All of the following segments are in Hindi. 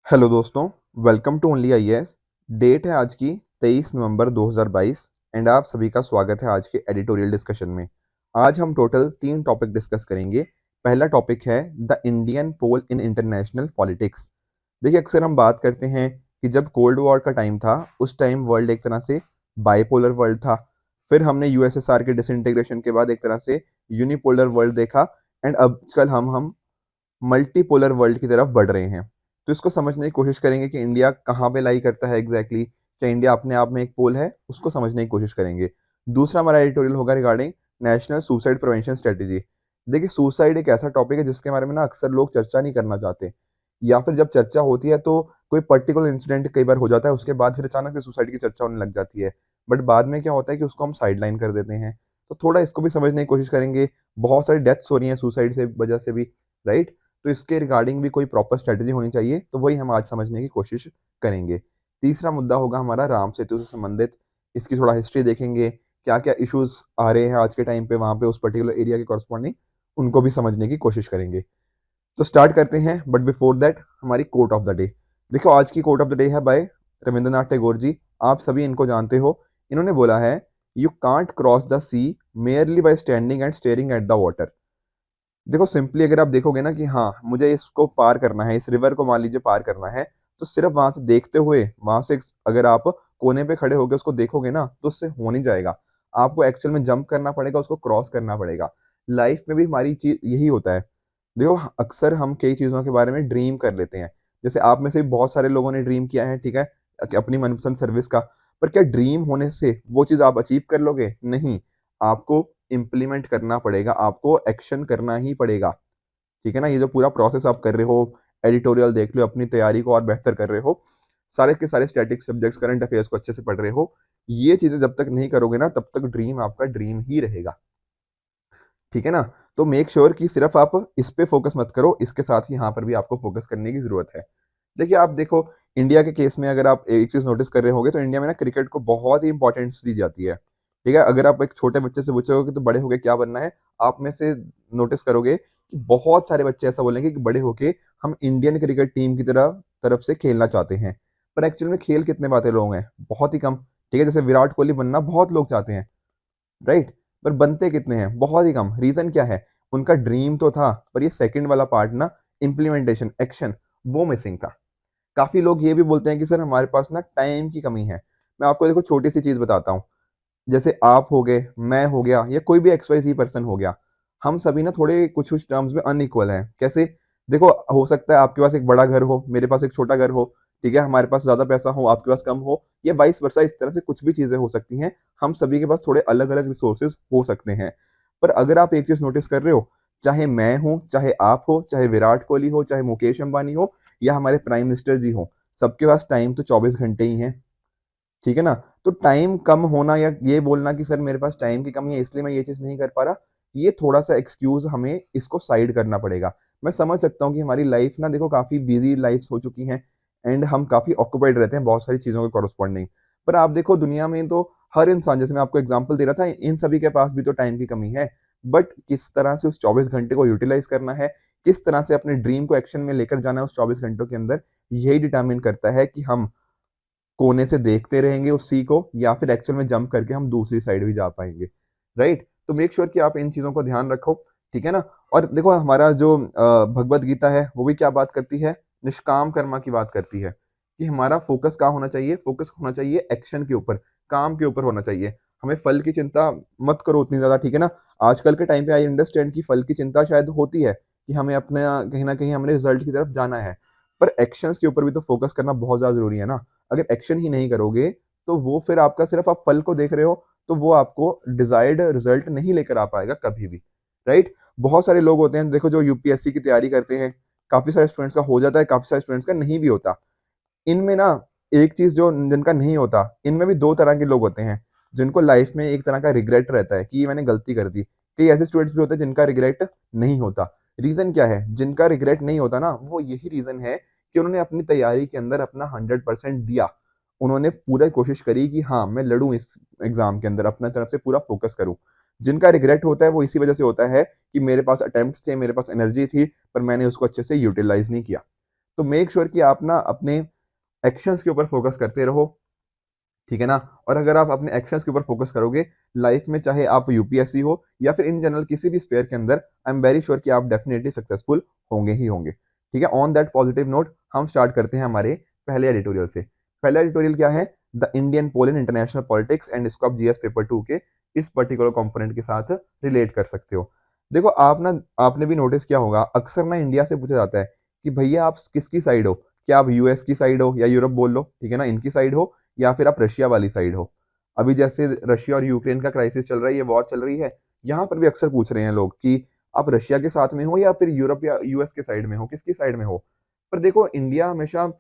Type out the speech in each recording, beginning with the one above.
हेलो दोस्तों, welcome to only IAS. Date है आज की 23 नवंबर 2022 एंड आप सभी का स्वागत है आज के एडिटोरियल डिस्कशन में। आज हम टोटल 3 टॉपिक डिस्कस करेंगे। पहला टॉपिक है the Indian pole in international politics. देखिए, अक्सर हम बात करते हैं कि जब कोल्ड वॉर का टाइम था उस टाइम वर्ल्ड एक तरह से बाइपोलर वर्ल्ड था। फिर हमने यूएसएसआर के डिसइंटीग्रेशन के बाद एक तरह से यूनिपोलर वर्ल्ड देखा एंड अब कल हम मल्टीपोलर वर्ल्ड की तरफ बढ़ रहे हैं। तो इसको समझने की कोशिश करेंगे कि इंडिया कहाँ पे लाई करता है एग्जैक्टली क्या इंडिया अपने आप में एक पोल है, उसको समझने की कोशिश करेंगे। दूसरा हमारा एडिटोरियल होगा regarding national suicide prevention strategy. देखिए, सुसाइड एक ऐसा टॉपिक है जिसके बारे में ना अक्सर लोग चर्चा नहीं करना चाहते, या फिर जब चर्चा होती है तो कोई पर्टिकुलर इंसिडेंट कई बार हो जाता है, उसके बाद फिर अचानक से सुसाइड की चर्चा होने लग जाती है। बट बाद में क्या होता है कि उसको हम साइडलाइन कर देते हैं। तो थोड़ा इसको भी समझने की कोशिश करेंगे। बहुत सारी डेथ्स हो रही हैं सुसाइड से वजह से भी, राइट। तो इसके रिगार्डिंग भी कोई प्रॉपर स्ट्रेटेजी होनी चाहिए, तो वही हम आज समझने की कोशिश करेंगे। तीसरा मुद्दा होगा हमारा राम सेतु से संबंधित। इसकी थोड़ा हिस्ट्री देखेंगे, क्या क्या इश्यूज आ रहे हैं आज के टाइम पे वहां पे उस पर्टिकुलर एरिया के कॉरस्पॉन्डिंग, उनको भी समझने की कोशिश करेंगे। तो स्टार्ट करते हैं, बट बिफोर दैट हमारी कोट ऑफ द डे। देखो, आज की कोट ऑफ द डे है बाय रविंद्रनाथ टैगोर जी। आप सभी इनको जानते हो। इन्होंने बोला है, you can't cross the sea merely by standing and staring at the water. देखो, सिंपली अगर आप देखोगे ना कि हाँ मुझे इसको पार करना है, इस रिवर को मान लीजिए पार करना है, तो सिर्फ वहां से देखते हुए, वहां से अगर आप कोने पे खड़े होकर उसको देखोगे ना तो उससे हो नहीं जाएगा। आपको एक्चुअल में जंप करना पड़ेगा, उसको क्रॉस करना पड़ेगा। लाइफ में भी हमारी चीज यही होता है। देखो, अक्सर हम कई चीजों के बारे में ड्रीम कर लेते हैं। जैसे आप में से भी बहुत सारे लोगों ने ड्रीम किया है, ठीक है, कि अपनी मनपसंद सर्विस का। पर क्या ड्रीम होने से वो चीज आप अचीव कर लोगे? नहीं। आपको इम्प्लीमेंट करना पड़ेगा, आपको एक्शन करना ही पड़ेगा। ठीक है ना। ये जो पूरा प्रोसेस आप कर रहे हो, एडिटोरियल देख लो, अपनी तैयारी को और बेहतर कर रहे हो, सारे के सारे स्टैटिक सब्जेक्ट्स, करंट अफेयर्स को अच्छे से पढ़ रहे हो, ये चीजें जब तक नहीं करोगे ना तब तक ड्रीम आपका ड्रीम ही रहेगा। ठीक है ना। तो मेक श्योर कि सिर्फ आप इस पे फोकस मत करो, इसके साथ ही यहाँ पर भी आपको फोकस करने की जरूरत है। देखिए, आप देखो, इंडिया के केस में अगर आप एक चीज नोटिस कर रहे होगे तो इंडिया में ना क्रिकेट को बहुत ही इंपॉर्टेंस दी जाती है। ठीक है, अगर आप एक छोटे बच्चे से पूछोगे कि तो बड़े होके क्या बनना है, आप में से नोटिस करोगे कि बहुत सारे बच्चे ऐसा बोलेंगे कि बड़े होके हम इंडियन क्रिकेट टीम की तरफ से खेलना चाहते हैं। पर एक्चुअल में खेल कितने पाते लोग हैं? बहुत ही कम। ठीक है, जैसे विराट कोहली बनना बहुत लोग चाहते हैं, राइट। पर बनते कितने हैं? बहुत ही कम। रीजन क्या है? उनका ड्रीम तो था, पर ये सेकंड वाला पार्ट ना, इम्प्लीमेंटेशन, एक्शन, वो मिसिंग था। काफी लोग ये भी बोलते हैं कि सर हमारे पास ना टाइम की कमी है। मैं आपको देखो छोटी सी चीज बताता हूँ। जैसे आप हो गए, मैं हो गया, या कोई भी एक्स वाई जी पर्सन हो गया, हम सभी ना थोड़े कुछ कुछ टर्म्स में अनइक्वल हैं। कैसे? देखो, हो सकता है आपके पास एक बड़ा घर हो, मेरे पास एक छोटा घर हो। ठीक है, हमारे पास ज्यादा पैसा हो, आपके पास कम हो, या वाइस वर्सा, इस तरह से कुछ भी चीजें हो सकती हैं। हम सभी के पास थोड़े अलग अलग रिसोर्सेज हो सकते हैं। पर अगर आप एक चीज नोटिस कर रहे हो, चाहे मैं हूं, चाहे आप हो, चाहे विराट कोहली हो, चाहे मुकेश अंबानी हो, या हमारे प्राइम मिनिस्टर जी हो, सबके पास टाइम तो 24 घंटे ही है। ठीक है ना। तो टाइम कम होना या ये बोलना कि सर मेरे पास टाइम की कमी है इसलिए मैं ये चीज नहीं कर पा रहा, ये थोड़ा सा एक्सक्यूज, हमें इसको साइड करना पड़ेगा। मैं समझ सकता हूँ कि हमारी लाइफ ना, देखो, काफी बिजी लाइफ हो चुकी हैं एंड हम काफी ऑक्यूपाइड रहते हैं बहुत सारी चीजों के कॉरस्पॉन्डिंग। पर आप देखो, दुनिया में तो हर इंसान, जैसे मैं आपको एग्जांपल दे रहा था, इन सभी के पास भी तो टाइम की कमी है। बट किस तरह से उस 24 घंटे को यूटिलाइज करना है, किस तरह से अपने ड्रीम को एक्शन में लेकर जाना है उस 24 घंटों के अंदर, यही डिटरमिन करता है कि हम कोने से देखते रहेंगे उस सी को, या फिर एक्चुअल में जंप करके हम दूसरी साइड भी जा पाएंगे, राइट। तो मेक श्योर कि आप इन चीजों को ध्यान रखो। ठीक है ना। और देखो, हमारा जो भगवत गीता है वो भी क्या बात करती है? निष्काम कर्मा की बात करती है कि हमारा फोकस कहाँ होना चाहिए? फोकस होना चाहिए एक्शन के ऊपर, काम के ऊपर होना चाहिए। हमें फल की चिंता मत करो उतनी ज्यादा। ठीक है ना। आजकल के टाइम पे आई अंडरस्टैंड कि फल की चिंता शायद होती है कि हमें अपना कहीं ना कहीं हमें रिजल्ट की तरफ जाना है, पर एक्शंस के ऊपर भी तो फोकस करना बहुत ज्यादा जरूरी है ना। अगर एक्शन ही नहीं करोगे तो वो फिर आपका, सिर्फ आप फल को देख रहे हो तो वो आपको डिजायर्ड रिजल्ट नहीं लेकर आ पाएगा कभी भी, राइट। बहुत सारे लोग होते हैं, देखो, जो यूपीएससी की तैयारी करते हैं, काफी सारे स्टूडेंट्स का हो जाता है, काफी सारे स्टूडेंट्स का नहीं भी होता। इनमें ना एक चीज जो जिनका नहीं होता, इनमें भी दो तरह के लोग होते हैं। जिनको लाइफ में एक तरह का रिग्रेट रहता है कि ये मैंने गलती कर दी। कई ऐसे स्टूडेंट्स भी होते हैं जिनका रिग्रेट नहीं होता। रीजन क्या है जिनका रिग्रेट नहीं होता ना? वो यही रीजन है कि उन्होंने अपनी तैयारी के अंदर अपना 100% दिया। उन्होंने पूरा कोशिश करी कि हाँ मैं लड़ूं इस एग्जाम के अंदर, अपना तरफ से पूरा फोकस करूं। जिनका रिग्रेट होता है वो इसी वजह से होता है कि मेरे पास अटेम्प्ट्स थे, मेरे पास एनर्जी थी, पर मैंने उसको अच्छे से यूटिलाइज नहीं किया। तो मेक श्योर कि आप ना अपने एक्शंस के ऊपर फोकस करते रहो, ठीक है ना। और अगर आप अपने एक्शंस के ऊपर फोकस करोगे लाइफ में, चाहे आप यूपीएससी हो या फिर इन जनरल किसी भी स्पेयर के अंदर, आई एम वेरी श्योर कि आप डेफिनेटली सक्सेसफुल होंगे ही होंगे, ठीक है। ऑन दैट पॉजिटिव नोट हम स्टार्ट करते हैं हमारे पहले एडिटोरियल से। पहला एडिटोरियल क्या है? The Indian pole in international politics and इसको आप जीएस पेपर 2 के इस पर्टिकुलर कंपोनेंट के साथ रिलेट कर सकते हो। देखो आपने भी नोटिस किया होगा, अक्सर ना इंडिया से पूछा जाता है कि भैया आप किसकी साइड हो, क्या आप यूएस की साइड हो या यूरोप बोल लो, ठीक है ना, इनकी साइड हो या फिर आप रशिया वाली साइड हो। अभी जैसे रशिया और यूक्रेन का क्राइसिस चल रहा है, ये वॉर चल रही है, यहाँ पर भी अक्सर पूछ रहे हैं लोग कि आप रशिया के साथ में हो या फिर यूरोप या यूएस के साइड में हो, किसकी साइड में हो। पर देखो इंडिया हमेशा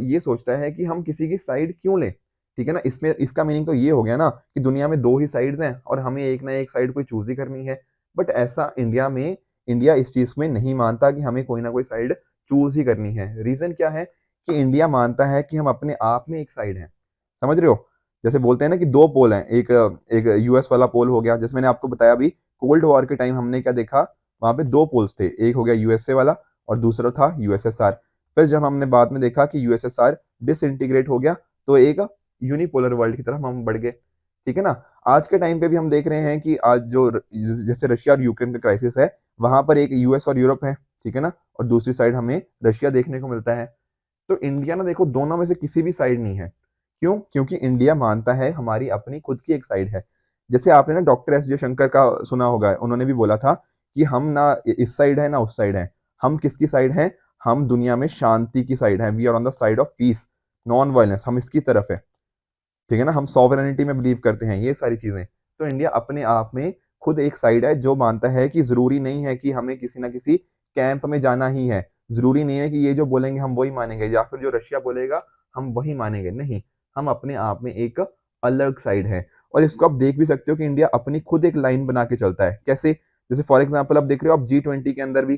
ये सोचता है कि हम किसी की साइड क्यों लें, ठीक है ना। इसमें इसका मीनिंग तो ये हो गया ना कि दुनिया में दो ही साइड्स हैं और हमें एक ना एक साइड कोई चूज ही करनी है। बट ऐसा इंडिया इस चीज में नहीं मानता कि हमें कोई ना कोई साइड चूज ही करनी है। रीजन क्या है कि इंडिया मानता है कि हम अपने आप में एक साइड हैं, समझ रहे हो। जैसे बोलते हैं ना कि दो पोल हैं, एक एक यूएस वाला पोल हो गया, जैसे मैंने आपको बताया अभी कोल्ड वॉर के टाइम हमने क्या देखा, वहां पे दो पोल्स थे, एक हो गया यूएसए वाला और दूसरा था यूएसएसआर। फिर जब हमने बाद में देखा कि यूएसएसआर डिसइंटीग्रेट हो गया तो एक यूनिपोलर वर्ल्ड की तरफ हम बढ़ गए, ठीक है ना। आज के टाइम पे भी हम देख रहे हैं कि आज जो जैसे रशिया और यूक्रेन का क्राइसिस है, वहां पर एक यूएस और यूरोप है, ठीक है ना, और दूसरी साइड हमें रशिया देखने को मिलता है। तो इंडिया ना देखो दोनों में से किसी भी साइड नहीं है। क्यों? क्योंकि इंडिया मानता है हमारी अपनी खुद की एक साइड है। जैसे आपने ना डॉक्टर एस जयशंकर का सुना होगा, उन्होंने भी बोला था कि हम ना इस साइड है ना उस साइड है। हम किसकी साइड है? हम दुनिया में शांति की साइड है, we are on the side of peace, non violence, हम इसकी तरफ है, ठीक है ना। हम सॉवरेनिटी में बिलीव करते हैं, ये सारी चीजें। तो इंडिया अपने आप में खुद एक साइड है जो मानता है कि जरूरी नहीं है कि हमें किसी ना किसी कैंप में जाना ही है, जरूरी नहीं है कि ये जो बोलेंगे हम वही मानेंगे या फिर जो रशिया बोलेगा हम वही मानेंगे, नहीं। हम अपने आप में एक अलग साइड है। और इसको आप देख भी सकते हो कि इंडिया अपनी खुद एक लाइन बना के चलता है। कैसे? जैसे फॉर एग्जाम्पल आप देख रहे हो आप G20 के अंदर भी,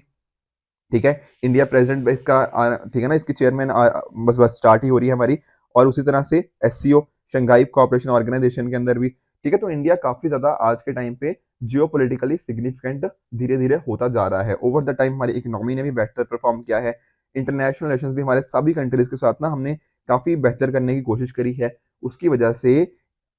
ठीक है, इंडिया प्रेसिडेंट इसका ठीक है ना, इसकी चेयरमैन बस बस स्टार्ट ही हो रही है हमारी। और उसी तरह से एससीओ, शंघाई कोऑपरेशन ऑर्गेनाइजेशन के अंदर भी, ठीक है। तो इंडिया काफी ज्यादा आज के टाइम पे जियो पोलिटिकली सिग्निफिकेंट धीरे धीरे होता जा रहा है। ओवर द टाइम हमारी इकोनॉमी ने भी बेहतर परफॉर्म किया है, इंटरनेशनल रिलेशन भी हमारे सभी कंट्रीज के साथ ना हमने काफी बेहतर करने की कोशिश करी है। उसकी वजह से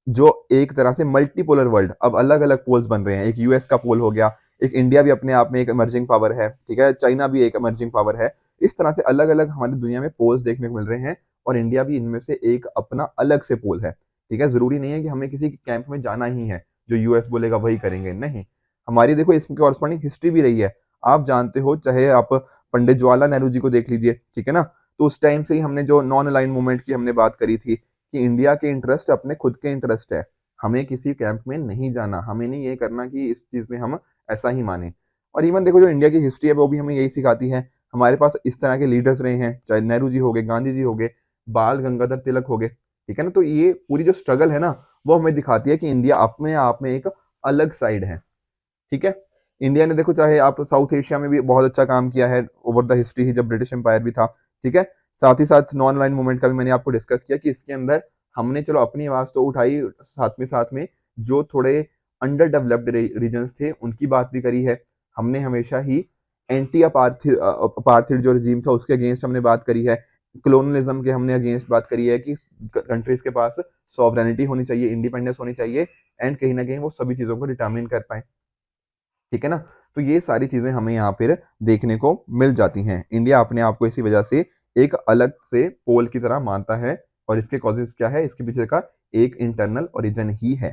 जो एक तरह से मल्टीपोलर वर्ल्ड, अब अलग अलग पोल्स बन रहे हैं, एक यूएस का पोल हो गया, एक इंडिया भी अपने आप में एक इमर्जिंग पावर है, ठीक है, चाइना भी एक इमर्जिंग पावर है। इस तरह से अलग अलग हमारी दुनिया में पोल्स देखने को मिल रहे हैं और इंडिया भी इनमें से एक अपना अलग से पोल है, ठीक है। जरूरी नहीं है कि हमें किसी कैंप में जाना ही है, जो यूएस बोलेगा वही करेंगे, नहीं। हमारी देखो इसमें कॉरस्पॉन्डिंग हिस्ट्री भी रही है, आप जानते हो, चाहे आप पंडित जवाहरलाल नेहरू जी को देख लीजिए, ठीक है ना। तो उस टाइम से ही हमने जो नॉन अलाइन मूवमेंट की हमने बात करी थी कि इंडिया के इंटरेस्ट अपने खुद के इंटरेस्ट है, हमें किसी कैंप में नहीं जाना, हमें नहीं ये करना कि इस चीज में हम ऐसा ही माने। और इवन देखो जो इंडिया की हिस्ट्री है वो भी हमें यही सिखाती है। हमारे पास इस तरह के लीडर्स रहे हैं, चाहे नेहरू जी हो गए, गांधी जी हो गए, बाल गंगाधर तिलक हो गए, ठीक है ना। तो ये पूरी जो स्ट्रगल है ना वो हमें दिखाती है कि इंडिया अपने आप में एक अलग साइड है, ठीक है। इंडिया ने देखो चाहे आप साउथ एशिया में भी बहुत अच्छा काम किया है ओवर द हिस्ट्री ही, जब ब्रिटिश एम्पायर भी था, ठीक है। साथ ही साथ नॉन लाइन मूवमेंट का भी मैंने आपको डिस्कस किया कि इसके अंदर हमने चलो अपनी आवाज तो उठाई, साथ में जो थोड़े अंडर डेवलप्ड रीजन्स थे उनकी बात भी करी है। हमने हमेशा ही एंटी अपार्थिड जो रजीम था उसके अगेंस्ट हमने बात करी है, कलोनलिज्म के हमने अगेंस्ट बात करी है कि कंट्रीज के पास सॉवरेनिटी होनी चाहिए, इंडिपेंडेंस होनी चाहिए, एंड कहीं ना कहीं वो सभी चीजों को डिटर्मिन कर पाए, ठीक है ना। तो ये सारी चीजें हमें यहाँ पर देखने को मिल जाती हैं। इंडिया अपने आप को इसी वजह से एक अलग से पोल की तरह मानता है और इसके कॉजेज क्या है, इसके पीछे का एक इंटरनल ओरिजिन ही है,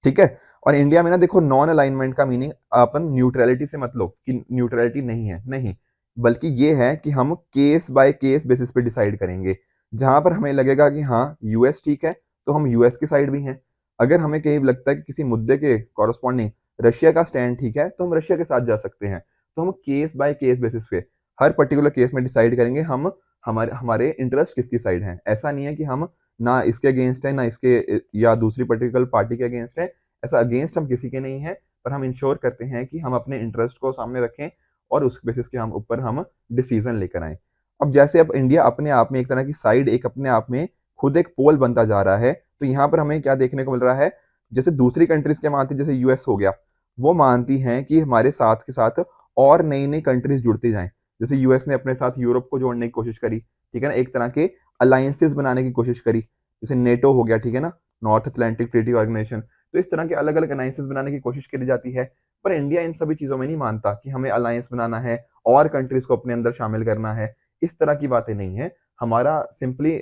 ठीक है। और इंडिया में ना देखो नॉन अलाइनमेंट का मीनिंग अपन न्यूट्रलिटी से मत लो कि न्यूट्रलिटी नहीं है, नहीं, बल्कि ये है कि हम केस बाय केस बेसिस पे डिसाइड करेंगे। जहां पर हमें लगेगा कि हाँ यूएस ठीक है तो हम यूएस की साइड भी हैं। अगर हमें कहीं लगता है कि किसी मुद्दे के कॉरस्पॉन्डिंग रशिया का स्टैंड ठीक है तो हम रशिया के साथ जा सकते हैं। तो हम केस बाय केस बेसिस पे हर पर्टिकुलर केस में डिसाइड करेंगे हम हमारे हमारे इंटरेस्ट किसकी साइड है। ऐसा नहीं है कि हम ना इसके अगेंस्ट है ना इसके या दूसरी पर्टिकुलर पार्टी के अगेंस्ट है, ऐसा अगेंस्ट हम किसी के नहीं है, पर हम इंश्योर करते हैं कि हम अपने इंटरेस्ट को सामने रखें और उस बेसिस के हम ऊपर हम डिसीजन लेकर आए। अब जैसे अब इंडिया अपने आप में एक तरह की साइड, एक अपने आप में खुद एक पोल बनता जा रहा है, तो यहाँ पर हमें क्या देखने को मिल रहा है, जैसे दूसरी कंट्रीज क्या मानती है, जैसे यूएस हो गया, वो मानती हैं कि हमारे साथ के साथ और नई नई कंट्रीज जुड़ती जाएं। जैसे यूएस ने अपने साथ यूरोप को जोड़ने की कोशिश करी, ठीक है ना, एक तरह के अलायंसेस बनाने की कोशिश करी, जैसे नेटो हो गया, ठीक है ना, नॉर्थ अटलांटिक ट्रीटी ऑर्गेनाइजेशन। तो इस तरह के अलग अलग अलायंसेस बनाने की कोशिश करी जाती है, पर इंडिया इन सभी चीजों में नहीं मानता कि हमें अलायंस बनाना है और कंट्रीज को अपने अंदर शामिल करना है। इस तरह की बातें नहीं है। हमारा सिंपली,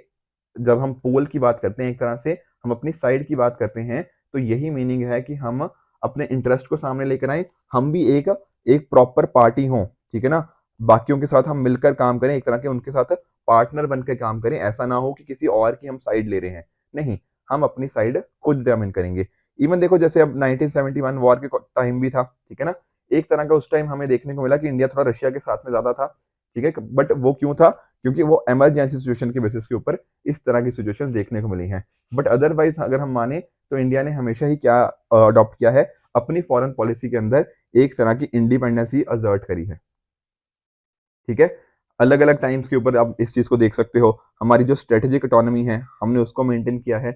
जब हम पोल की बात करते हैं, एक तरह से हम अपनी साइड की बात करते हैं, तो यही मीनिंग है कि हम अपने इंटरेस्ट को सामने लेकर आए, हम भी एक एक प्रॉपर पार्टी हों, ठीक है ना, बाकियों के साथ हम मिलकर काम करें, एक तरह के उनके साथ पार्टनर बनकर काम करें। ऐसा ना हो कि किसी और की हम साइड ले रहे हैं, नहीं, हम अपनी साइड खुद डिटरमिन करेंगे। इवन देखो, जैसे अब 1971 वॉर के टाइम भी था, ठीक है ना, एक तरह का उस टाइम हमें देखने को मिला कि इंडिया थोड़ा रशिया के साथ में ज्यादा था, ठीक है, बट वो क्यों था? क्योंकि वो इमरजेंसी सिचुएशन के बेसिस के ऊपर इस तरह की सिचुएशन देखने को मिली हैं। बट अदरवाइज अगर हम माने तो इंडिया ने हमेशा ही क्या अडॉप्ट किया है, अपनी फॉरेन पॉलिसी के अंदर एक तरह की इंडिपेंडेंस ही असर्ट करी है, ठीक है। अलग अलग टाइम्स के ऊपर आप इस चीज को देख सकते हो, हमारी जो स्ट्रेटेजिक इकोनॉमी है हमने उसको मेंटेन किया है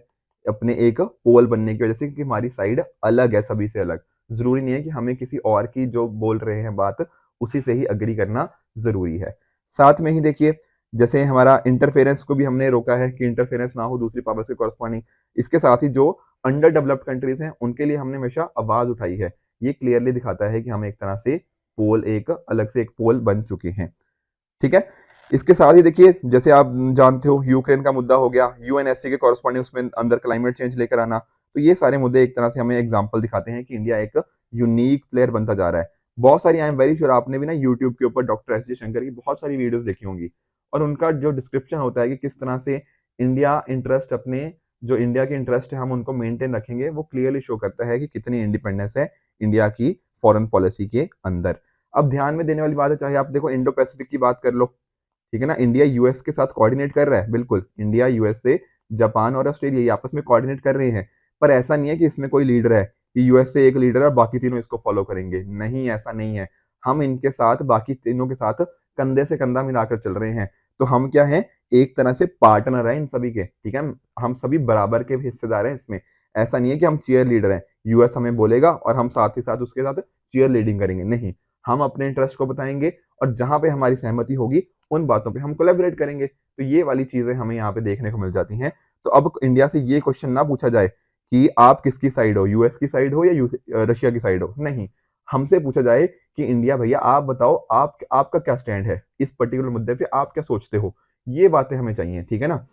अपने एक पोल बनने की वजह से, क्योंकि हमारी साइड अलग है, सभी से अलग। जरूरी नहीं है कि हमें किसी और की जो बोल रहे हैं बात उसी से ही अग्री करना जरूरी है। साथ में ही देखिए, जैसे हमारा इंटरफेरेंस को भी हमने रोका है कि इंटरफेरेंस ना हो दूसरी पावर से कॉरस्पॉन्डिंग। इसके साथ ही जो अंडर डेवलप्ड कंट्रीज हैं उनके लिए हमने हमेशा आवाज उठाई है। ये क्लियरली दिखाता है कि हम एक तरह से पोल, एक अलग से एक पोल बन चुके हैं, ठीक है। इसके साथ ही देखिए, जैसे आप जानते हो यूक्रेन का मुद्दा हो गया, यूएनएससी के कॉरस्पॉन्डिंग उसमें अंदर क्लाइमेट चेंज लेकर आना, तो ये सारे मुद्दे एक तरह से हमें एग्जांपल दिखाते हैं कि इंडिया एक यूनिक प्लेयर बनता जा रहा है। बहुत सारी, आई एम वेरी श्योर आपने भी ना यूट्यूब के ऊपर डॉक्टर एस जयशंकर की बहुत सारी वीडियोस देखी होंगी, और उनका जो डिस्क्रिप्शन होता है कि किस तरह से इंडिया इंटरेस्ट अपने, जो इंडिया के इंटरेस्ट है हम उनको मेंटेन रखेंगे, वो क्लियरली शो करता है कि कितनी इंडिपेंडेंस है इंडिया की फॉरेन पॉलिसी के अंदर। अब ध्यान में देने वाली बात है, चाहे आप देखो इंडो पैसिफिक की बात कर लो, ठीक है ना, इंडिया यूएस के साथ कोऑर्डिनेट कर रहा है, बिल्कुल, इंडिया यूएस से, जापान और ऑस्ट्रेलिया ये आपस में कोऑर्डिनेट कर रहे हैं। पर ऐसा नहीं है कि इसमें कोई लीडर है कि यूएस से एक लीडर है और बाकी तीनों इसको फॉलो करेंगे, नहीं, ऐसा नहीं है। हम इनके साथ, बाकी तीनों के साथ कंधे से कंधा मिलाकर चल रहे हैं। तो हम क्या है, एक तरह से पार्टनर है इन सभी के, ठीक है, हम सभी बराबर के हिस्सेदार हैं इसमें। ऐसा नहीं है कि हम चीयर लीडर हैं, यूएस हमें बोलेगा और हम साथ ही साथ उसके साथ चीयर लीडिंग करेंगे, नहीं, हम अपने इंटरेस्ट को बताएंगे और जहां पे हमारी सहमति होगी उन बातों पे हम कोलैबोरेट करेंगे। तो ये वाली चीजें हमें यहाँ पे देखने को मिल जाती हैं। तो अब इंडिया से ये क्वेश्चन ना पूछा जाए कि आप किसकी साइड हो, यूएस की साइड हो या रशिया की साइड हो, नहीं, हमसे पूछा जाए कि इंडिया भैया आप बताओ, आपका क्या स्टैंड है इस पर्टिकुलर मुद्दे पे, आप क्या सोचते हो, ये बातें हमें चाहिए, ठीक है ना।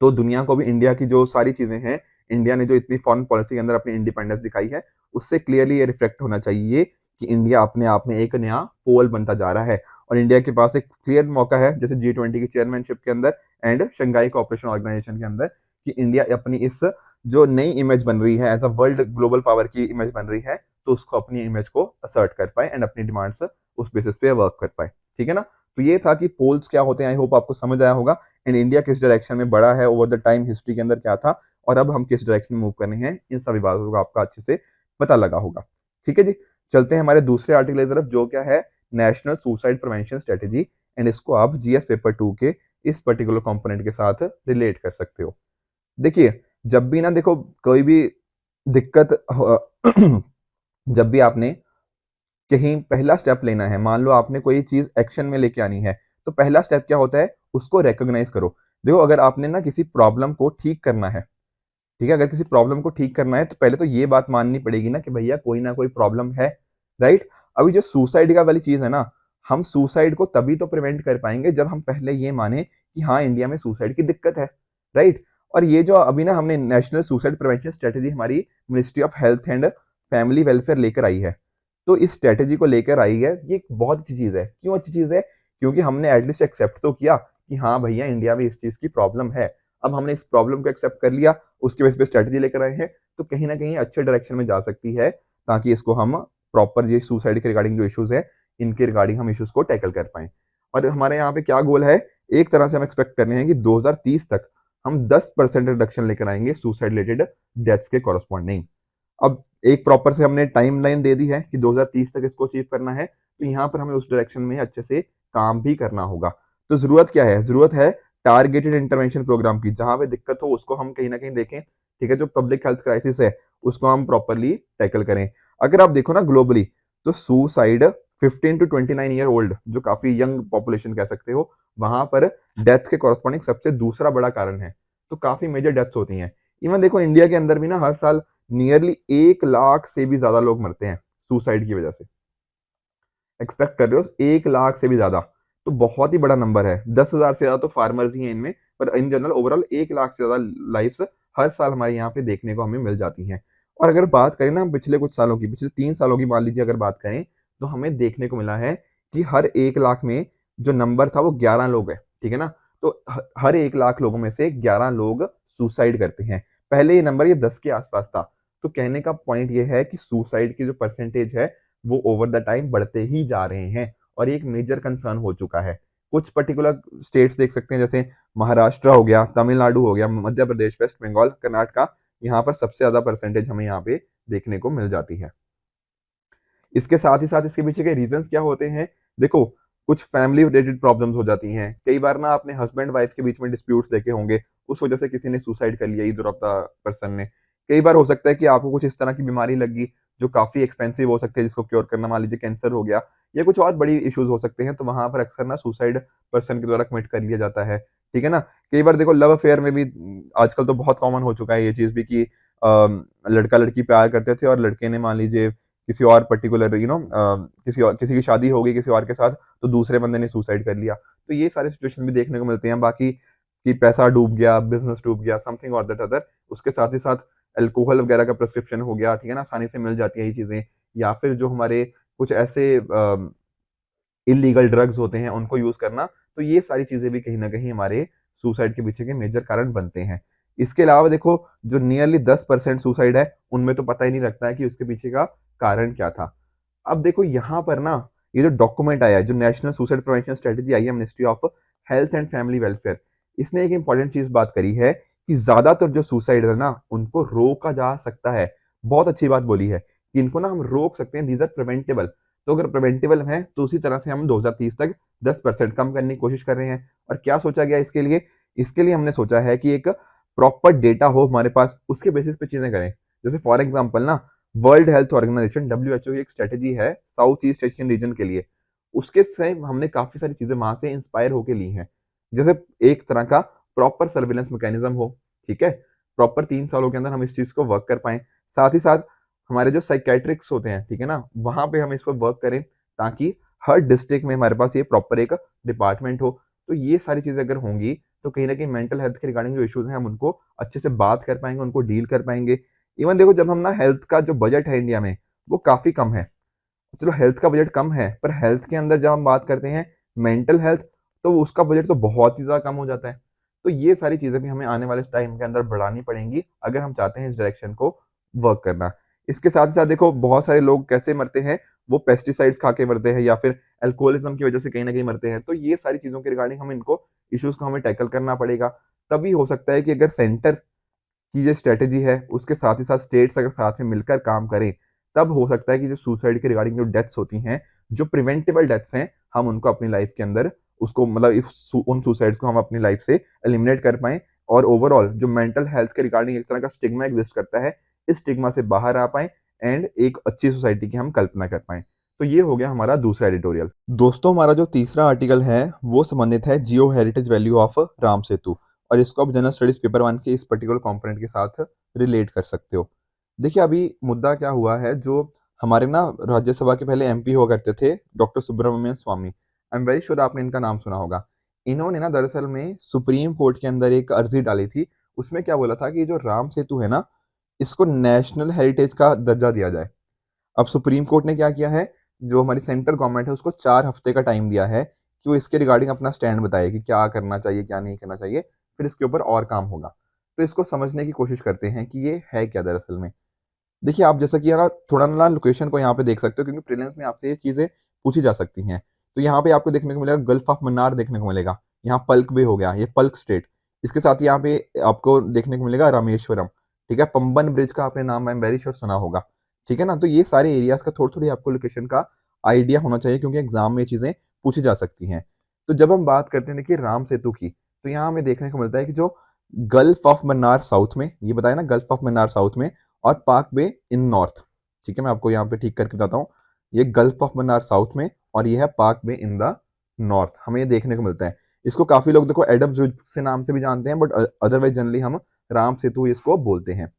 तो दुनिया को भी इंडिया की जो सारी चीजें हैं, इंडिया ने जो इतनी फॉरेन पॉलिसी के अंदर अपनी इंडिपेंडेंस दिखाई है, उससे क्लियरली ये रिफ्लेक्ट होना चाहिए कि इंडिया अपने आप में एक नया पोल बनता जा रहा है। और इंडिया के पास एक क्लियर मौका है, जैसे G20 की चेयरमैनशिप के अंदर एंड शंघाई कोऑपरेशन ऑर्गेनाइजेशन के अंदर, कि इंडिया अपनी इस जो नई इमेज बन रही है as a world global power की इमेज बन रही है, तो उसको अपनी इमेज को असर्ट कर पाए एंड अपनी डिमांड्स उस बेसिस पे वर्क कर पाए, ठीक है ना। तो ये था कि पोल्स क्या होते हैं, आई होप आपको समझ आया होगा, एंड इंडिया किस डायरेक्शन में बढ़ा है ओवर द टाइम, हिस्ट्री के अंदर क्या था, और अब हम किस डायरेक्शन में मूव करने हैं, इन सभी बातों का आपका अच्छे से पता लगा होगा, ठीक है जी। चलते हैं हमारे दूसरे आर्टिकल की तरफ, जो क्या है, national suicide prevention strategy, and इसको आप जीएस पेपर 2 के इस पर्टिकुलर कंपोनेंट के साथ रिलेट कर सकते हो। देखिए, जब भी ना, देखो, कोई भी दिक्कत जब भी आपने कहीं पहला स्टेप लेना है, मान लो आपने कोई चीज एक्शन में लेके आनी है, तो पहला स्टेप क्या होता है, उसको रिकॉग्नाइज करो। देखो, अगर आपने ना किसी प्रॉब्लम को ठीक करना है, ठीक है, अगर किसी प्रॉब्लम को ठीक करना है तो पहले तो ये बात माननी पड़ेगी ना कि भैया कोई ना कोई प्रॉब्लम है, राइट। अभी जो सुसाइड का वाली चीज है ना, हम सुसाइड को तभी तो प्रिवेंट कर पाएंगे जब हम पहले ये माने कि हाँ, इंडिया में सुसाइड की दिक्कत है, राइट। और ये जो अभी ना हमने नेशनल सुसाइड प्रिवेंशन स्ट्रेटेजी हमारी ministry of health and family welfare लेकर आई है, तो इस स्ट्रेटेजी को लेकर आई है, ये एक बहुत अच्छी चीज है। क्यों अच्छी चीज है? क्योंकि हमने एटलीस्ट एक्सेप्ट तो किया कि हाँ भैया, इंडिया में इस चीज की प्रॉब्लम है। अब हमने इस प्रॉब्लम को एक्सेप्ट कर लिया, उसके बेस पे स्ट्रेटेजी लेकर आए हैं, तो कहीं ना कहीं अच्छे डायरेक्शन में जा सकती है, ताकि इसको हम प्रॉपर, ये सुसाइड के रिगार्डिंग जो इश्यूज है, इनके रिगार्डिंग हम इश्यूज को टैकल कर पाए। और हमारे यहाँ पे क्या गोल है, एक तरह से हम एक्सपेक्ट कर रहे हैं कि 2030 तक हम 10% रिडक्शन लेकर आएंगे सुसाइड रिलेटेड डेथ्स के कॉरस्पॉन्डिंग। अब एक प्रॉपर से हमने टाइमलाइन दे दी है कि 2030 तक इसको अचीव करना है, तो यहाँ पर हमें उस डायरेक्शन में अच्छे से काम भी करना होगा। तो जरूरत क्या है, जरूरत है टारगेटेड इंटरवेंशन प्रोग्राम की, जहां पे दिक्कत हो उसको हम कहीं ना कहीं देखें, ठीक है, जो पब्लिक हेल्थ क्राइसिस है उसको हम प्रॉपरली टैकल करें। अगर आप देखो ना ग्लोबली, तो सुसाइड 15 टू 29 ईयर ओल्ड, जो काफी यंग पॉपुलेशन कह सकते हो, वहां पर डेथ के कॉरस्पॉन्डिंग सबसे दूसरा बड़ा कारण है। तो काफी मेजर डेथ्स होती हैं। इवन देखो इंडिया के अंदर भी ना हर साल नियरली 1 लाख से भी ज्यादा लोग मरते हैं सुसाइड की वजह से। एक्सपेक्ट कर रहे हो 1 लाख से भी ज्यादा, तो बहुत ही बड़ा नंबर है। 10,000 से ज्यादा तो फार्मर्स ही हैं इनमें, पर इन जनरल ओवरऑल 1 लाख से ज्यादा लाइफ्स हर साल हमारे यहाँ पे देखने को हमें मिल जाती हैं। और अगर बात करें ना पिछले कुछ सालों की, पिछले 3 सालों की मान लीजिए अगर बात करें, तो हमें देखने को मिला है कि हर 1 लाख में जो नंबर था वो 11 लोग है, ठीक है ना। तो हर 1 लाख लोगों में से 11 लोग सुसाइड करते हैं। पहले ये नंबर ये 10 के आसपास था। तो कहने का पॉइंट ये है कि सुसाइड की जो परसेंटेज है वो ओवर द टाइम बढ़ते ही जा रहे हैं, और ये एक मेजर कंसर्न हो चुका है। कुछ पर्टिकुलर स्टेट्स देख सकते हैं, जैसे महाराष्ट्र हो गया, तमिलनाडु हो गया, मध्य प्रदेश, वेस्ट बंगाल, कर्नाटका, यहाँ पर सबसे ज्यादा परसेंटेज हमें यहाँ पे देखने को मिल जाती है। इसके साथ ही साथ इसके पीछे के रीजंस क्या होते हैं, देखो कुछ फैमिली रिलेटेड प्रॉब्लम्स हो जाती हैं। कई बार ना आपने हस्बैंड वाइफ के बीच में डिस्प्यूट्स देखे होंगे, उस वजह से किसी ने सुसाइड कर लिया, इधर ऑफ द पर्सन ने। कई बार हो सकता है कि आपको कुछ इस तरह की बीमारी लगी जो काफी एक्सपेंसिव हो सकती है, जिसको क्योर करना, मान लीजिए कैंसर हो गया, या कुछ और बड़ी इश्यूज हो सकते हैं, तो वहां पर अक्सर ना सुसाइड पर्सन के द्वारा कमिट कर लिया जाता है, ठीक है ना। कई बार देखो लव अफेयर में भी आजकल तो बहुत कॉमन हो चुका है ये चीज भी कि लड़का लड़की प्यार करते थे और लड़के ने मान लीजिए किसी और पर्टिकुलर किसी की शादी हो गई किसी और के साथ, तो दूसरे बंदे ने सुसाइड कर लिया। तो ये सारे सिचुएशन भी देखने को मिलते हैं। बाकी कि पैसा डूब गया, बिजनेस डूब गया, समथिंग और दैट अदर, उसके साथ ही साथ अल्कोहल वगैरह का प्रिस्क्रिप्शन हो गया, ठीक है ना, आसानी से मिल जाती है ये चीजें। या फिर जो हमारे कुछ ऐसे इलीगल ड्रग्स होते हैं उनको यूज करना, तो ये सारी चीजें भी कहीं ना कहीं हमारे सुसाइड के पीछे के मेजर कारण बनते हैं। इसके अलावा देखो जो नियरली 10% सुसाइड है, उनमें तो पता ही नहीं लगता है कि उसके पीछे का कारण क्या था। अब देखो यहाँ पर ना ये जो डॉक्यूमेंट आया है, जो नेशनल सुसाइड प्रिवेंशन स्ट्रेटेजी आई है ministry of health and family welfare, इसने एक इंपॉर्टेंट चीज बात करी है कि ज्यादातर जो सुसाइड है ना उनको रोका जा सकता है। बहुत अच्छी बात बोली है कि इनको ना हम रोक सकते हैं, दीज आर प्रिवेंटेबल। तो अगर प्रिवेंटेबल है तो उसी तरह से हम 2030 तक 10% कम करने की कोशिश कर रहे हैं। और क्या सोचा गया इसके लिए, इसके लिए हमने सोचा है कि एक प्रॉपर डेटा हो हमारे पास, उसके बेसिस पे चीजें करें। जैसे फॉर एग्जांपल ना वर्ल्ड हेल्थ ऑर्गेनाइजेशन WHO की एक स्ट्रेटेजी है साउथ ईस्ट एशियन रीजन के लिए, उसके से हमने काफी सारी चीजें वहां से इंस्पायर होके ली हैं। जैसे एक तरह का प्रॉपर सर्विलेंस मैकेनिज्म हो, ठीक है, प्रॉपर 3 सालों के अंदर हम इस चीज को वर्क कर पाए। साथ ही साथ हमारे जो साइकेट्रिक्स होते हैं, ठीक है ना, वहां पे हम इस पर वर्क करें ताकि हर डिस्ट्रिक्ट में हमारे पास ये प्रॉपर एक डिपार्टमेंट हो। तो ये सारी चीजें अगर होंगी तो कहीं ना कहीं मेंटल हेल्थ के रिगार्डिंग जो इश्यूज हैं हम उनको अच्छे से बात कर पाएंगे, उनको डील कर पाएंगे। इवन देखो जब हम ना हेल्थ का जो बजट है इंडिया में वो काफी कम है, चलो हेल्थ का बजट कम है, पर हेल्थ के अंदर जब हम बात करते हैं मेंटल हेल्थ, तो उसका बजट तो बहुत ही ज्यादा कम हो जाता है। तो ये सारी चीजें भी हमें आने वाले टाइम के अंदर बढ़ानी पड़ेंगी अगर हम चाहते हैं इस डायरेक्शन को वर्क करना। इसके साथ ही साथ देखो बहुत सारे लोग कैसे मरते हैं, वो पेस्टिसाइड्स खा के मरते हैं या फिर अल्कोहलिज्म की वजह से कहीं ना कहीं मरते हैं। तो ये सारी चीजों के रिगार्डिंग हम इनको इश्यूज को हमें टैकल करना पड़ेगा। तभी हो सकता है कि अगर सेंटर की जो स्ट्रेटेजी है उसके साथ ही साथ स्टेट्स अगर साथ में मिलकर काम करें, तब हो सकता है कि जो सुसाइड के रिगार्डिंग जो डेथ्स होती हैं, जो प्रिवेंटेबल डेथ्स हैं, हम उनको अपनी लाइफ के अंदर उसको मतलब उन सुसाइड्स को हम अपनी लाइफ से एलिमिनेट कर पाएं। और ओवरऑल जो मेंटल हेल्थ के रिगार्डिंग एक तरह का स्टिग्मा एग्जिस्ट करता है, इस स्टिग्मा से बाहर आ पाए एंड एक अच्छी सोसाइटी की हम कल्पना कर पाए। तो ये हो गया हमारा दूसरा एडिटोरियल। दोस्तों हमारा जो तीसरा आर्टिकल है वो संबंधित है geo heritage value of Ram Setu, और इसको आप जनरल स्टडीज पेपर 1 के इस पर्टिकुलर कंपोनेंट के साथ रिलेट कर सकते हो। देखिए अभी मुद्दा क्या हुआ है, जो हमारे ना राज्यसभा के पहले MP हुआ करते थे doctor Subramanian Swamy, I am very sure आपने इनका नाम सुना होगा। इन्होंने ना दरअसल में सुप्रीम कोर्ट के अंदर एक अर्जी डाली थी। उसमें क्या बोला था कि जो राम सेतु है ना, इसको नेशनल हेरिटेज का दर्जा दिया जाए। अब सुप्रीम कोर्ट ने क्या किया है, जो हमारी सेंट्रल गवर्नमेंट है उसको 4 हफ्ते का टाइम दिया है कि वो इसके रिगार्डिंग अपना स्टैंड बताए कि क्या करना चाहिए क्या नहीं करना चाहिए, फिर इसके ऊपर और काम होगा। तो इसको समझने की कोशिश करते हैं कि ये है क्या दरअसल में। देखिए आप जैसा कि यार थोड़ा ना लोकेशन को यहाँ पे देख सकते हो, क्योंकि प्रीलिम्स में आपसे ये चीजें पूछी जा सकती हैं। तो यहाँ पे आपको देखने को मिलेगा गल्फ ऑफ मन्नार देखने को मिलेगा, यहाँ पल्क वे हो गया, ये पल्क स्टेट। इसके साथ ही यहाँ पे आपको देखने को मिलेगा रामेश्वरम, ठीक है, पंबन ब्रिज का आपने नाम वेरी श्योर सुना होगा, ठीक है ना। तो ये सारे एरियाज का थोड़ी थोड़ी आपको लोकेशन का आइडिया होना चाहिए, क्योंकि एग्जाम में ये चीजें पूछी जा सकती हैं। तो जब हम बात करते हैं देखिए राम सेतु की, तो यहाँ हमें देखने को मिलता है कि जो गल्फ ऑफ मन्नार साउथ में, ये बताया ना गल्फ ऑफ मन्नार साउथ में, और पार्क वे इन नॉर्थ, ठीक है, मैं आपको यहाँ पे ठीक करके बताता हूँ। ये गल्फ ऑफ मन्नार साउथ में और ये है पाक बे इन द नॉर्थ, हमें ये देखने को मिलता है। इसको काफी लोग देखो एडम्स ब्रिज से नाम से भी जानते हैं, बट अदरवाइज जनरली हम राम सेतु इसको बोलते हैं।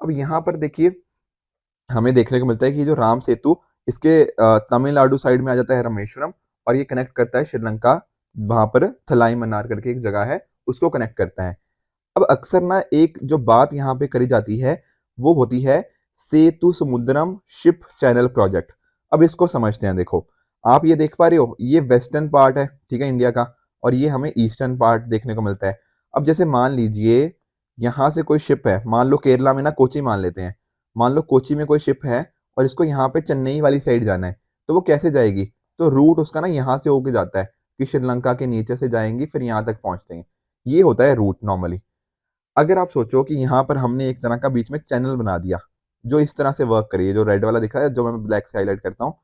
अब यहाँ पर देखिए हमें देखने को मिलता है कि जो राम सेतु इसके तमिलनाडु साइड में आ जाता है रामेश्वरम, और ये कनेक्ट करता है श्रीलंका, वहां पर थलाई मन्नार करके एक जगह है, उसको कनेक्ट करता है। अब अक्सर ना एक जो बात यहाँ पे करी जाती है वो होती है सेतु समुद्रम शिप चैनल प्रोजेक्ट। अब इसको समझते हैं। देखो आप ये देख पा रहे हो, ये वेस्टर्न पार्ट है, ठीक है, इंडिया का, और ये हमें ईस्टर्न पार्ट देखने को मिलता है। अब जैसे मान लीजिए यहाँ से कोई शिप है, मान लो केरला में ना कोची मान लेते हैं, मान लो कोची में कोई शिप है और इसको यहाँ पे चेन्नई वाली साइड जाना है, तो वो कैसे जाएगी? तो रूट उसका ना यहाँ से होके जाता है कि श्रीलंका के नीचे से जाएंगी, फिर यहाँ तक पहुंचते हैं। ये होता है रूट नॉर्मली। अगर आप सोचो कि यहाँ पर हमने एक तरह का बीच में चैनल बना दिया जो इस तरह से वर्क करे, जो रेड वाला दिख रहा है, जो मैं ब्लैक से हाईलाइट करता हूँ,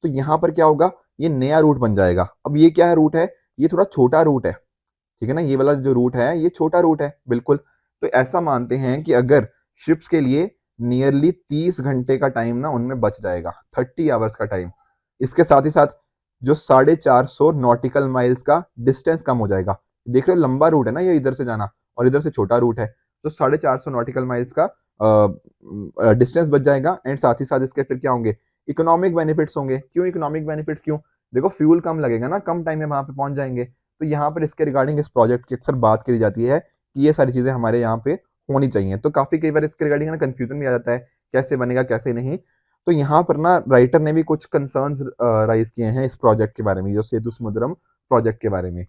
तो यहाँ पर क्या होगा, ये नया रूट बन जाएगा। अब ये क्या है रूट है, ये थोड़ा छोटा रूट है, ठीक है ना, ये वाला जो रूट है ये छोटा रूट है बिल्कुल। तो ऐसा मानते हैं कि अगर शिप्स के लिए नियरली 30 घंटे का टाइम ना उनमें बच जाएगा, 30 आवर्स का टाइम। इसके साथ ही साथ जो 450 नॉटिकल माइल्स का डिस्टेंस कम हो जाएगा। देख रहे हो लंबा रूट है ना ये, इधर से जाना, और इधर से छोटा रूट है, तो 450 नॉटिकल माइल्स का डिस्टेंस बच जाएगा। एंड साथ ही साथ इसके फिर क्या होंगे, इकोनॉमिक बेनिफिट्स होंगे। क्यों इकोनॉमिक बेनिफिट्स? क्यों? देखो फ्यूल कम लगेगा ना, कम टाइम में वहां पे पहुंच जाएंगे। तो यहाँ पर इसके रिगार्डिंग इस प्रोजेक्ट की अक्सर बात करी जाती है कि ये सारी चीजें हमारे यहाँ पे होनी चाहिए। तो काफी कई बार इसके रिगार्डिंग ना कंफ्यूजन भी आ जाता है, कैसे बनेगा कैसे नहीं। तो यहाँ पर ना राइटर ने भी कुछ कंसर्न्स राइज किए हैं इस प्रोजेक्ट के बारे में, जो सेतु समुद्रम प्रोजेक्ट के बारे में।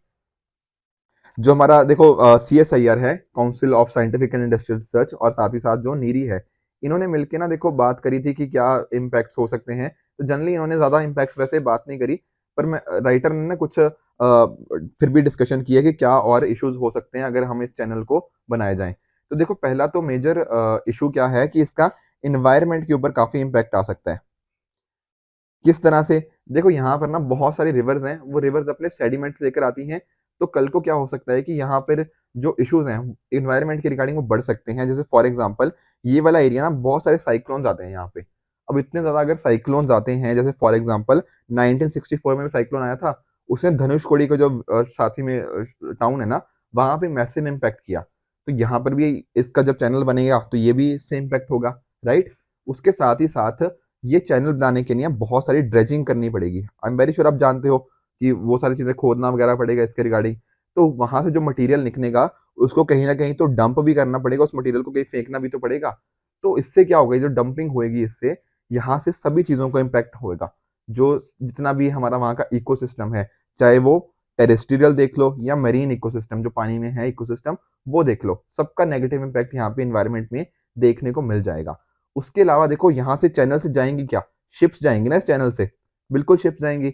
जो हमारा देखो CSIR है, council of scientific and industrial research, और साथ ही साथ जो नीरी है, इन्होंने मिलकर ना देखो बात करी थी कि क्या इम्पैक्ट्स हो सकते हैं। तो जनरली इन्होंने ज्यादा इम्पैक्ट्स वैसे बात नहीं करी, पर मैं राइटर ने ना कुछ फिर भी डिस्कशन किया कि क्या और इश्यूज हो सकते हैं अगर हम इस चैनल को बनाए जाएं। तो देखो पहला तो मेजर इशू क्या है कि इसका इन्वायरमेंट के ऊपर काफी इम्पैक्ट आ सकता है। किस तरह से? देखो यहाँ पर ना बहुत सारी रिवर्स हैं, वो रिवर्स अपने सेडिमेंट्स लेकर आती हैं। तो कल को क्या हो सकता है कि यहाँ पर जो इश्यूज हैं इन्वायरमेंट के रिगार्डिंग वो बढ़ सकते हैं। जैसे फॉर एग्जांपल ये वाला एरिया ना बहुत सारे साइक्लोन्स आते हैं यहाँ पे। अब इतने ज्यादा अगर साइक्लोन्स आते हैं, जैसे फॉर एग्जांपल 1964 में साइक्लोन आया था, उसने धनुषकोडी को जो साथी में टाउन है ना, वहां पे मैसिव इम्पैक्ट किया। तो यहाँ पर भी इसका जब चैनल बनेगा तो ये भी इससे इम्पैक्ट होगा, राइट। उसके साथ ही साथ ये चैनल बनाने के लिए बहुत सारी ड्रेजिंग करनी पड़ेगी। आई एम वेरी श्योर आप जानते हो कि वो सारी चीजें खोदना वगैरह पड़ेगा इसके रिगार्डिंग। तो वहां से जो मटेरियल निकलेगा उसको कहीं ना कहीं तो डंप भी करना पड़ेगा, उस मटेरियल को कहीं फेंकना भी तो पड़ेगा। तो इससे क्या होगा, जो डंपिंग होएगी इससे यहाँ से सभी चीजों को इम्पैक्ट होएगा। जो जितना भी हमारा वहाँ का इकोसिस्टम है, चाहे वो टेरेस्ट्रियल देख लो या मरीन इकोसिस्टम जो पानी में है इकोसिस्टम, वो देख लो, सबका नेगेटिव इम्पैक्ट यहाँ पे इन्वायरमेंट में देखने को मिल जाएगा। उसके अलावा देखो यहाँ से चैनल से जाएंगी क्या, शिप्स जाएंगी ना इस चैनल से, बिल्कुल शिप्स जाएंगी।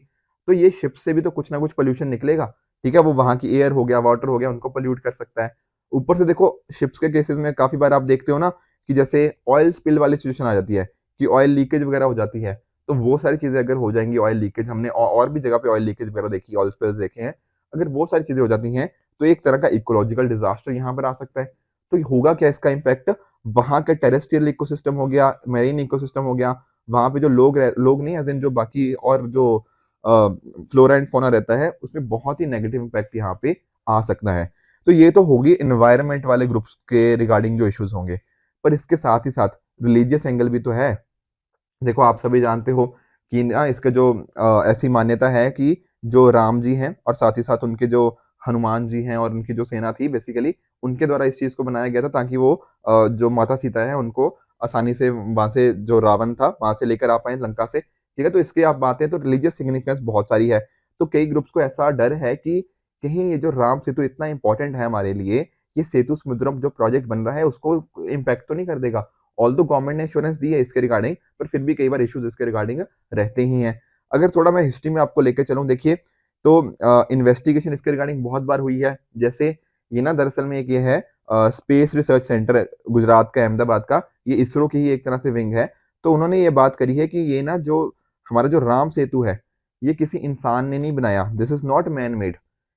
तो ये शिप से भी तो कुछ ना कुछ पोल्यूशन निकलेगा, ठीक है, वो वहां की एयर हो गया, वाटर हो गया, उनको पोल्यूट कर सकता है। ऊपर से देखो शिप्स के केसेस में काफी बार आप देखते हो ना कि जैसे ऑयल स्पिल वाली सिचुएशन आ जाती है कि ऑयल लीकेज वगैरह हो जाती है। तो वो सारी चीजें अगर हो जाएंगी, ऑयल लीकेज, हमने और भी जगह पे ऑयल लीकेज वगैरह देखी, ऑयल स्पिल्स देखे हैं, अगर वो सारी चीजें हो जाती हैं तो एक तरह का इकोलॉजिकल डिजास्टर यहाँ पर आ सकता है। तो होगा क्या इसका इम्पैक्ट, वहां के टेरेस्ट्रियल इकोसिस्टम हो गया, मेरीन इकोसिस्टम हो गया, वहां पे जो लोग नहीं एज इन जो बाकी और जो फ्लोरा एंड फोना रहता है, उसमें बहुत ही नेगेटिव इम्पैक्ट यहाँ पे आ सकता है। तो ये तो होगी इन्वायरमेंट वाले ग्रुप्स के रिगार्डिंग जो इश्यूज होंगे, पर इसके साथ ही साथ रिलीजियस एंगल भी तो है। देखो आप सभी जानते हो कि ना इसका जो ऐसी मान्यता है कि जो राम जी हैं और साथ ही साथ उनके जो हनुमान जी हैं और उनकी जो सेना थी बेसिकली, उनके द्वारा इस चीज को बनाया गया था ताकि वो जो माता सीता है उनको आसानी से वहां से जो रावण था वहां से लेकर आ पाए लंका से, ठीक है। तो इसकी आप बातें तो रिलीजियस सिग्निफिकेंस बहुत सारी है। तो कई ग्रुप्स को ऐसा डर है कि कहीं ये जो राम सेतु इतना इंपॉर्टेंट है हमारे लिए, ये सेतु समुद्रम जो प्रोजेक्ट बन रहा है उसको इम्पैक्ट तो नहीं कर देगा। ऑल दो गवर्नमेंट ने इंश्योरेंस दी है इसके रिगार्डिंग, पर फिर भी कई बार इश्यूज इसके रिगार्डिंग रहते ही हैं। अगर थोड़ा मैं हिस्ट्री में आपको लेकर चलूं, देखिए तो इन्वेस्टिगेशन इसके रिगार्डिंग बहुत बार हुई है। जैसे ये ना दरअसल में एक ये है स्पेस रिसर्च सेंटर गुजरात का, अहमदाबाद का, ये इसरो की ही एक तरह से विंग है। तो उन्होंने ये बात करी है कि ये ना जो हमारा जो राम सेतु है ये किसी इंसान ने नहीं बनाया, this is not man made.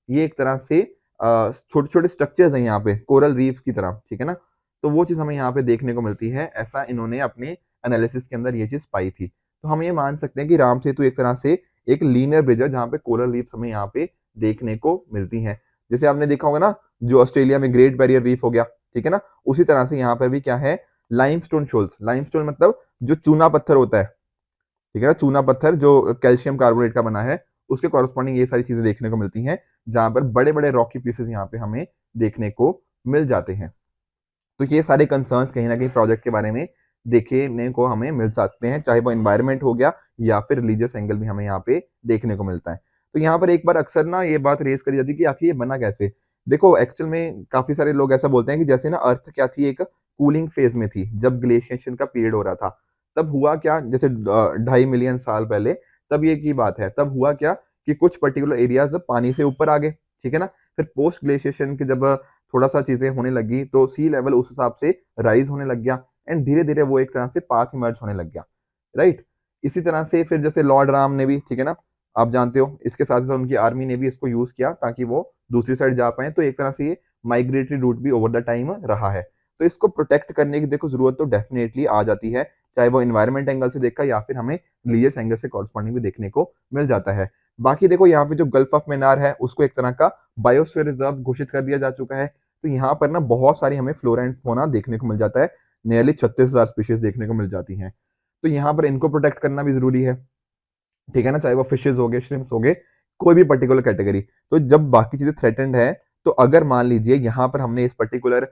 ये एक तरह से छोटे छोटे स्ट्रक्चर्स हैं यहाँ पे कोरल रीफ की तरह, ठीक है ना। तो वो चीज हमें यहाँ पे देखने को मिलती है, ऐसा इन्होंने अपने एनालिसिस के अंदर ये चीज पाई थी। तो हम ये मान सकते हैं कि राम सेतु एक तरह से एक लीनियर ब्रिज है जहाँ पे कोरल रीफ्स हमें यहाँ पे देखने को मिलती हैं। जैसे आपने देखा होगा ना, जो ऑस्ट्रेलिया में ग्रेट बैरियर रीफ हो गया, ठीक है ना, उसी तरह से यहाँ पर भी क्या है, लाइमस्टोन शोल्स। लाइमस्टोन मतलब जो चूना पत्थर होता है, ठीक है ना, चूना पत्थर जो कैल्शियम कार्बोनेट का बना है, उसके कॉरस्पॉन्डिंग ये सारी चीजें देखने को मिलती हैं, जहां पर बड़े बड़े रॉकी पीसेस यहाँ पे हमें देखने को मिल जाते हैं। तो ये सारे कंसर्न्स कहीं ना कहीं प्रोजेक्ट के बारे में देखने को हमें मिल सकते हैं, चाहे वो एनवायरनमेंट हो गया या फिर रिलीजियस एंगल भी हमें यहाँ पे देखने को मिलता है। तो यहाँ पर एक बार अक्सर ना ये बात रेस करी जाती है कि आखिर ये बना कैसे। देखो, एक्चुअल में काफी सारे लोग ऐसा बोलते हैं कि जैसे ना अर्थ क्या थी, एक कूलिंग फेज में थी जब ग्लेशिएशन का पीरियड हो रहा था। तब हुआ क्या, जैसे 2.5 मिलियन साल पहले, तब ये की बात है, तब हुआ क्या कि कुछ पर्टिकुलर एरियाज पानी से ऊपर आ गए, ठीक है ना। फिर पोस्ट ग्लेशिएशन के जब थोड़ा सा चीजें होने लगी तो सी लेवल उस हिसाब से राइज होने लग गया, एंड धीरे धीरे वो एक तरह से पाथ इमर्ज होने लग गया, राइट। इसी तरह से फिर जैसे लॉर्ड राम ने भी, ठीक है ना, आप जानते हो, इसके साथ साथ उनकी आर्मी ने भी इसको यूज किया ताकि वो दूसरी साइड जा पाए। तो एक तरह से ये माइग्रेटरी रूट भी ओवर द टाइम रहा है। तो इसको प्रोटेक्ट करने की देखो जरूरत तो डेफिनेटली आ जाती है, चाहे वो इन्वायरमेंट एंगल से देखा या फिर हमें रिलीजियस एंगल से कॉरस्पॉन्डिंग भी देखने को मिल जाता है। बाकी देखो, यहाँ पे जो गल्फ ऑफ मन्नार है उसको एक तरह का बायोस्फीयर रिजर्व घोषित कर दिया जा चुका है। तो यहाँ पर ना बहुत सारी हमें फ्लोरा एंड फौना देखने को मिल जाता है, नियरली 36,000 स्पीशीज देखने को मिल जाती हैं। तो यहाँ पर इनको प्रोटेक्ट करना भी जरूरी है, ठीक है ना, चाहे वो फिशेज हो गए, श्रिम्प्स हो गए, कोई भी पर्टिकुलर कैटेगरी। तो जब बाकी चीजें थ्रेटेंड है, तो अगर मान लीजिए यहाँ पर हमने इस पर्टिकुलर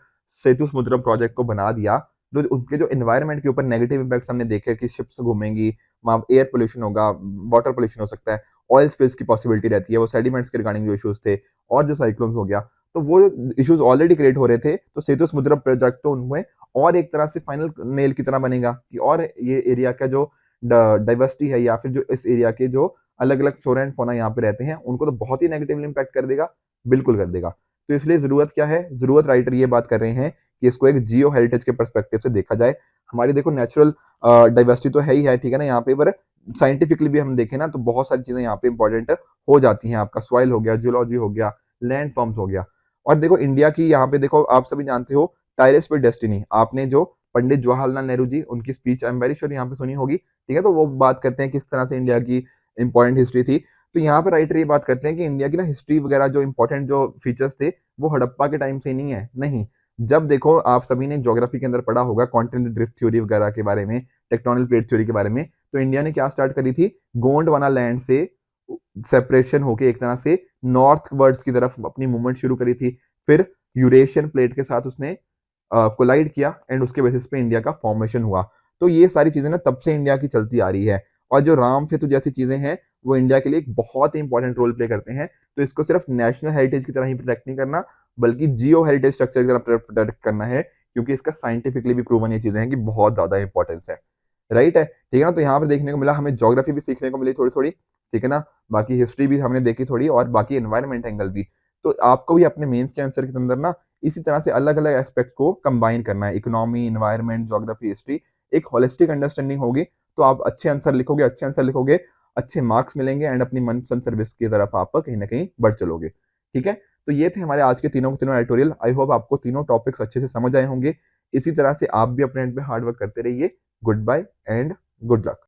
सेतु समुद्रम प्रोजेक्ट को बना दिया, तो उनके जो एनवायरनमेंट के ऊपर नेगेटिव इंपैक्ट हमने देखे कि शिप्स घूमेंगी, वहाँ एयर पोल्यूशन होगा, वाटर पोल्यूशन हो सकता है, ऑयल स्पिल्स की पॉसिबिलिटी रहती है, वो सेडिमेंट्स के रिगार्डिंग जो इश्यूज थे, और जो साइक्लोन्स हो गया, तो वो इश्यूज ऑलरेडी क्रिएट हो रहे थे। तो सेतु समुद्रम प्रोजेक्ट तो उनमें और एक तरह से फाइनल नेल की तरह बनेगा कि और ये एरिया का जो डाइवर्सिटी है या फिर जो इस एरिया के जो अलग अलग फ्लोरा एंड फौना यहाँ पे रहते हैं, उनको तो बहुत ही नेगेटिवली इंपैक्ट कर देगा, बिल्कुल कर देगा। तो इसलिए जरूरत क्या है, जरूरत राइटर ये बात कर रहे हैं कि इसको एक जियो हेरिटेज के परस्पेक्टिव से देखा जाए। हमारी देखो नेचुरल डाइवर्सिटी तो है ही है, ठीक है ना, यहाँ पे, पर साइंटिफिकली भी हम देखें ना तो बहुत सारी चीजें यहाँ पे इंपॉर्टेंट हो जाती हैं। आपका सॉइल हो गया, जियोलॉजी हो गया, लैंड फॉर्म्स हो गया। और देखो इंडिया की यहाँ पे देखो, आप सभी जानते हो टाइरस विद डेस्टिनी, आपने जो पंडित जवाहरलाल नेहरू जी उनकी speech I am very sure यहाँ पे सुनी होगी, ठीक है। तो वो बात करते हैं किस तरह से इंडिया की इंपॉर्टेंट हिस्ट्री थी। तो यहाँ पे राइटर ये बात करते हैं कि इंडिया की ना हिस्ट्री वगैरह जो इंपॉर्टेंट जो फीचर्स थे, वो हड़प्पा के टाइम से नहीं है, नहीं। जब देखो, आप सभी ने ज्योग्राफी के अंदर पढ़ा होगा कॉन्टिनेंटल ड्रिफ्ट थ्योरी वगैरह के बारे में, टेक्टोनिक प्लेट थ्योरी के बारे में। तो इंडिया ने क्या स्टार्ट करी थी, गोंडवाना लैंड से सेपरेशन होके एक तरह से नॉर्थ वर्ड्स की तरफ अपनी मूवमेंट शुरू करी थी। फिर यूरेशियन प्लेट के साथ उसने कोलाइड किया, एंड उसके बेसिस पे इंडिया का फॉर्मेशन हुआ। तो ये सारी चीजें ना तब से इंडिया की चलती आ रही है। और जो राम सेतु जैसी चीजें हैं, वो इंडिया के लिए एक बहुत ही इंपॉर्टेंट रोल प्ले करते हैं। तो इसको सिर्फ नेशनल हेरिटेज की तरह ही प्रोटेक्ट नहीं करना, बल्कि जियो हेरिटेज स्ट्रक्चर की तरह प्रोटेक्ट करना है, क्योंकि इसका साइंटिफिकली भी प्रूवन ये चीजें हैं कि बहुत ज्यादा इंपॉर्टेंस है, राइट है, ठीक है ना। तो यहाँ पर देखने को मिला, हमें ज्योग्राफी भी सीखने को मिली थोड़ी थोड़ी, ठीक है ना, बाकी हिस्ट्री भी हमने देखी थोड़ी, और बाकी एनवायरमेंट एंगल भी। तो आपको भी अपने मेंस के आंसर के अंदर ना इसी तरह से अलग अलग एस्पेक्ट को कंबाइन करना है, इकोनॉमी, इन्वायरमेंट, ज्योग्राफी, हिस्ट्री, एक होलिस्टिक अंडरस्टैंडिंग होगी। तो आप अच्छे आंसर लिखोगे, अच्छे आंसर लिखोगे, अच्छे मार्क्स मिलेंगे, एंड अपनी मनपसंद सर्विस की तरफ आप कहीं ना कहीं बढ़ चलोगे, ठीक है। तो ये थे हमारे आज के तीनों के तीनों एडिटोरियल। आई होप आपको तीनों टॉपिक्स अच्छे से समझ आए होंगे। इसी तरह से आप भी अपने एंड पे हार्ड वर्क करते रहिए। Good bye and good luck.